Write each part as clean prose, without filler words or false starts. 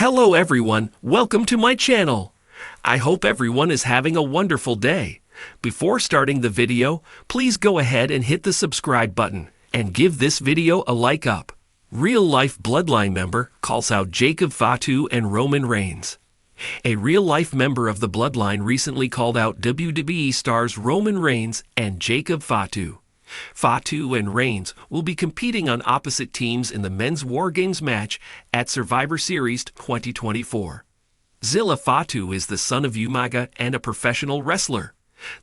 Hello everyone, welcome to my channel. I hope everyone is having a wonderful day. Before starting the video, please go ahead and hit the subscribe button and give this video a like up. Real-life Bloodline member calls out Zilla Fatu and Roman Reigns. A real-life member of the Bloodline recently called out WWE stars Roman Reigns and Zilla Fatu. Fatu and Reigns will be competing on opposite teams in the Men's War Games match at Survivor Series 2024. Zilla Fatu is the son of Umaga and a professional wrestler.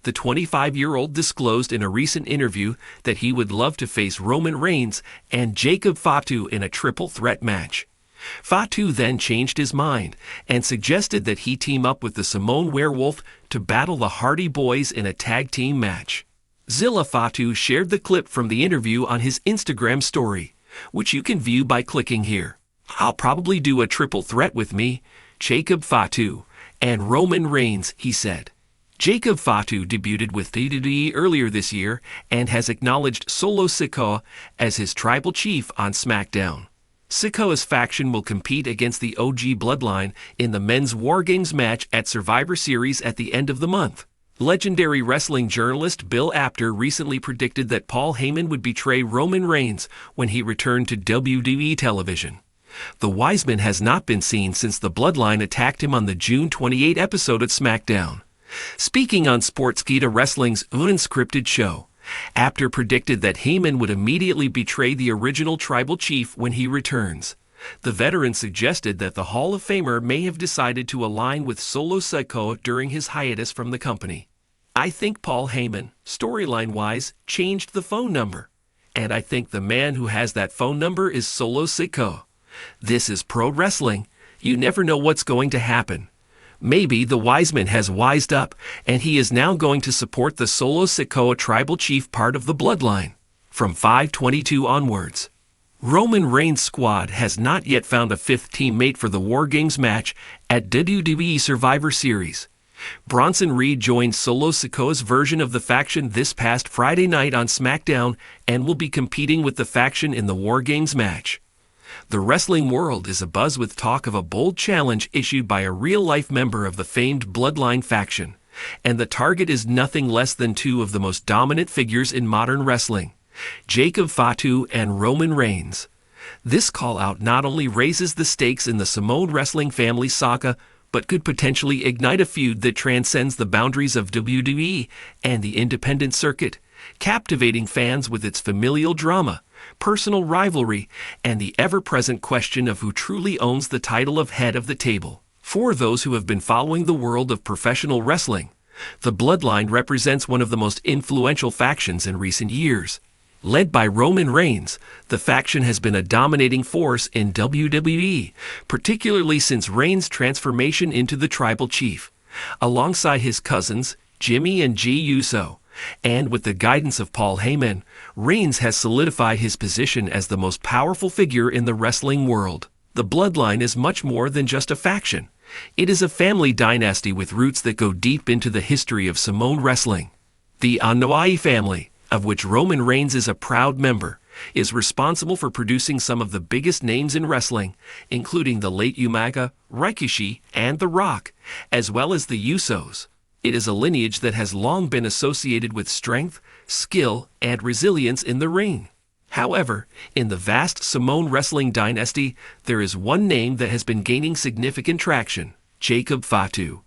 The 25-year-old disclosed in a recent interview that he would love to face Roman Reigns and Zilla Fatu in a triple threat match. Fatu then changed his mind and suggested that he team up with the Samoan Werewolf to battle the Hardy Boys in a tag team match. Zilla Fatu shared the clip from the interview on his Instagram story, which you can view by clicking here. "I'll probably do a triple threat with me, Zilla Fatu, and Roman Reigns," he said. Zilla Fatu debuted with WWE earlier this year and has acknowledged Solo Sikoa as his tribal chief on SmackDown. Sikoa's faction will compete against the OG Bloodline in the Men's War Games match at Survivor Series at the end of the month. Legendary wrestling journalist Bill Apter recently predicted that Paul Heyman would betray Roman Reigns when he returned to WWE television. The Wiseman has not been seen since the Bloodline attacked him on the June 28 episode of SmackDown. Speaking on Sportskeeda Wrestling's Unscripted show, Apter predicted that Heyman would immediately betray the original tribal chief when he returns. The veteran suggested that the Hall of Famer may have decided to align with Solo Sikoa during his hiatus from the company. "I think Paul Heyman, storyline-wise, changed the phone number. And I think the man who has that phone number is Solo Sikoa. This is pro wrestling. You never know what's going to happen. Maybe the Wiseman has wised up, and he is now going to support the Solo Sikoa tribal chief part of the Bloodline." From 5/22 onwards. Roman Reigns' squad has not yet found a fifth teammate for the War Games match at WWE Survivor Series. Bronson Reed joined Solo Sikoa's version of the faction this past Friday night on SmackDown and will be competing with the faction in the War Games match. The wrestling world is abuzz with talk of a bold challenge issued by a real-life member of the famed Bloodline faction, and the target is nothing less than two of the most dominant figures in modern wrestling, Zilla Fatu and Roman Reigns. This call-out not only raises the stakes in the Samoan wrestling family saga, but could potentially ignite a feud that transcends the boundaries of WWE and the independent circuit, captivating fans with its familial drama, personal rivalry, and the ever-present question of who truly owns the title of head of the table. For those who have been following the world of professional wrestling, the Bloodline represents one of the most influential factions in recent years. Led by Roman Reigns, the faction has been a dominating force in WWE, particularly since Reigns' transformation into the tribal chief. Alongside his cousins, Jimmy and Jey Uso, and with the guidance of Paul Heyman, Reigns has solidified his position as the most powerful figure in the wrestling world. The Bloodline is much more than just a faction. It is a family dynasty with roots that go deep into the history of Samoan wrestling. The Anoa'i family, of which Roman Reigns is a proud member, is responsible for producing some of the biggest names in wrestling, including the late Umaga, Rikishi, and The Rock, as well as the Usos. It is a lineage that has long been associated with strength, skill, and resilience in the ring. However, in the vast Samoan wrestling dynasty, there is one name that has been gaining significant traction: Zilla Fatu.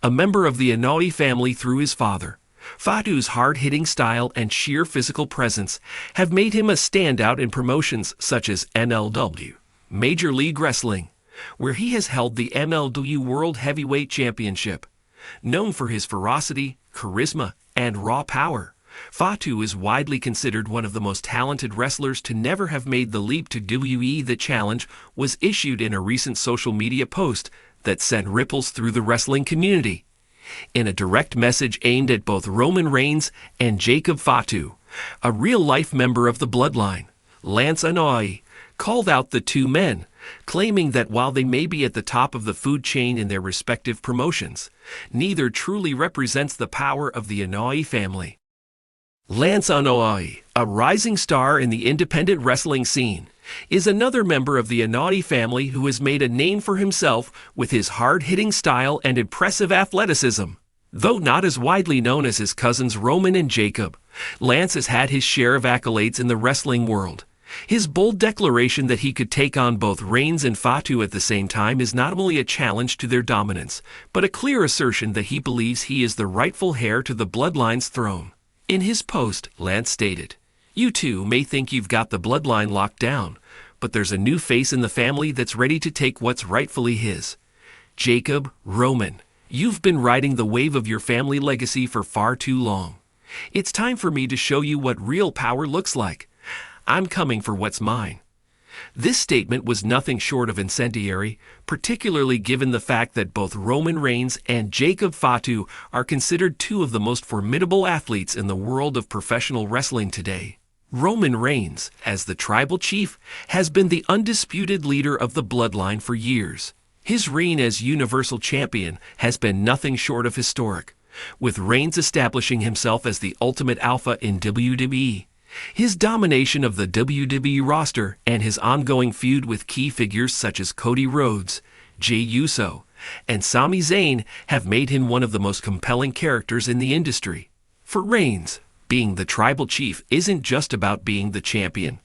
A member of the Anoa'i family through his father, Fatu's hard-hitting style and sheer physical presence have made him a standout in promotions such as MLW, Major League Wrestling, where he has held the MLW World Heavyweight Championship. Known for his ferocity, charisma, and raw power, Fatu is widely considered one of the most talented wrestlers to never have made the leap to WWE. The challenge was issued in a recent social media post that sent ripples through the wrestling community. In a direct message aimed at both Roman Reigns and Zilla Fatu, a real-life member of the Bloodline, Lance Anoa'i, called out the two men, claiming that while they may be at the top of the food chain in their respective promotions, neither truly represents the power of the Anoa'i family. Lance Anoa'i, a rising star in the independent wrestling scene, is another member of the Anoa'i family who has made a name for himself with his hard-hitting style and impressive athleticism. Though not as widely known as his cousins Roman and Jacob, Lance has had his share of accolades in the wrestling world. His bold declaration that he could take on both Reigns and Fatu at the same time is not only a challenge to their dominance, but a clear assertion that he believes he is the rightful heir to the Bloodline's throne. In his post, Lance stated, "You two may think you've got the Bloodline locked down, but there's a new face in the family that's ready to take what's rightfully his. Jacob, Roman, you've been riding the wave of your family legacy for far too long. It's time for me to show you what real power looks like. I'm coming for what's mine." This statement was nothing short of incendiary, particularly given the fact that both Roman Reigns and Jacob Fatu are considered two of the most formidable athletes in the world of professional wrestling today. Roman Reigns, as the tribal chief, has been the undisputed leader of the Bloodline for years. His reign as Universal Champion has been nothing short of historic, with Reigns establishing himself as the ultimate alpha in WWE. His domination of the WWE roster and his ongoing feud with key figures such as Cody Rhodes, Jey Uso, and Sami Zayn have made him one of the most compelling characters in the industry. For Reigns, being the tribal chief isn't just about being the champion.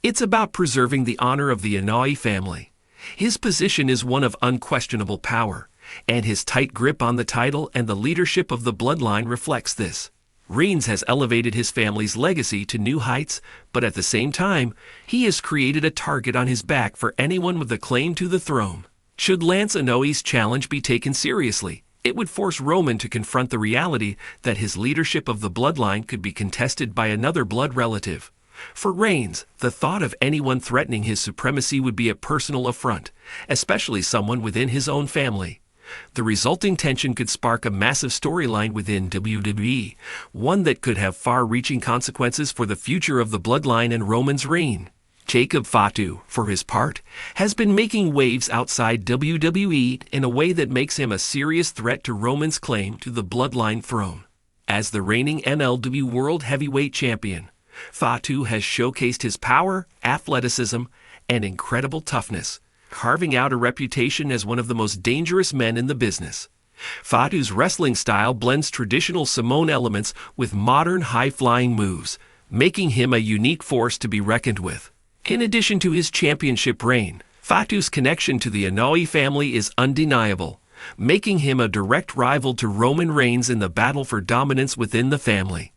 It's about preserving the honor of the Anoa'i family. His position is one of unquestionable power, and his tight grip on the title and the leadership of the Bloodline reflects this. Reigns has elevated his family's legacy to new heights, but at the same time, he has created a target on his back for anyone with a claim to the throne. Should Lance Anoa'i's challenge be taken seriously, it would force Roman to confront the reality that his leadership of the Bloodline could be contested by another blood relative. For Reigns, the thought of anyone threatening his supremacy would be a personal affront, especially someone within his own family. The resulting tension could spark a massive storyline within WWE, one that could have far-reaching consequences for the future of the Bloodline and Roman's reign. Jacob Fatu, for his part, has been making waves outside WWE in a way that makes him a serious threat to Roman's claim to the Bloodline throne. As the reigning NLW World Heavyweight Champion, Fatu has showcased his power, athleticism, and incredible toughness, carving out a reputation as one of the most dangerous men in the business. Fatu's wrestling style blends traditional Samoan elements with modern high-flying moves, making him a unique force to be reckoned with. In addition to his championship reign, Fatu's connection to the Anoa'i family is undeniable, making him a direct rival to Roman Reigns in the battle for dominance within the family.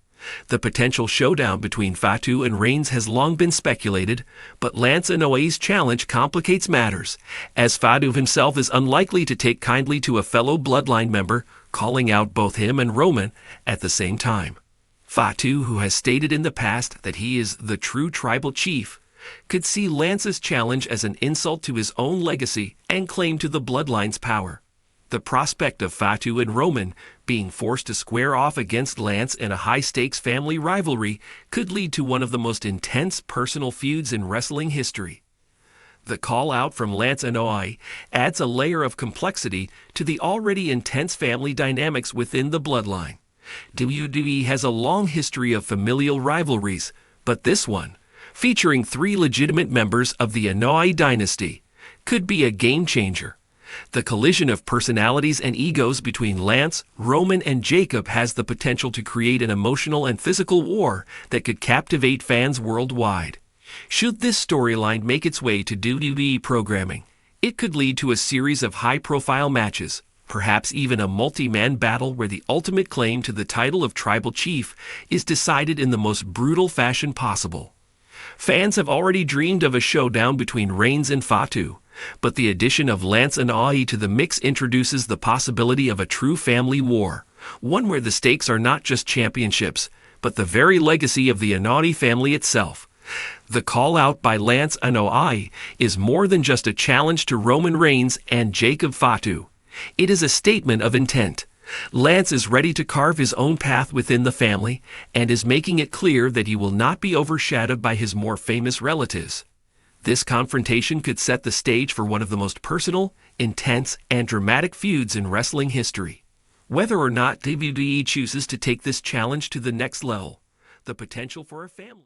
The potential showdown between Fatu and Reigns has long been speculated, but Lance Anoa'i's challenge complicates matters, as Fatu himself is unlikely to take kindly to a fellow Bloodline member calling out both him and Roman at the same time. Fatu, who has stated in the past that he is the true tribal chief, could see Lance's challenge as an insult to his own legacy and claim to the Bloodline's power. The prospect of Fatu and Roman being forced to square off against Lance in a high-stakes family rivalry could lead to one of the most intense personal feuds in wrestling history. The call-out from Lance Anoa'i adds a layer of complexity to the already intense family dynamics within the Bloodline. WWE has a long history of familial rivalries, but this one, featuring 3 legitimate members of the Anoa'i dynasty, could be a game-changer. The collision of personalities and egos between Lance, Roman, and Jacob has the potential to create an emotional and physical war that could captivate fans worldwide. Should this storyline make its way to WWE programming, it could lead to a series of high-profile matches, perhaps even a multi-man battle where the ultimate claim to the title of Tribal Chief is decided in the most brutal fashion possible. Fans have already dreamed of a showdown between Reigns and Fatu, but the addition of Lance Anoa'i to the mix introduces the possibility of a true family war, one where the stakes are not just championships, but the very legacy of the Anoa'i family itself. The call-out by Lance Anoa'i is more than just a challenge to Roman Reigns and Jacob Fatu. It is a statement of intent. Lance is ready to carve his own path within the family and is making it clear that he will not be overshadowed by his more famous relatives. This confrontation could set the stage for one of the most personal, intense, and dramatic feuds in wrestling history. Whether or not WWE chooses to take this challenge to the next level, the potential for a family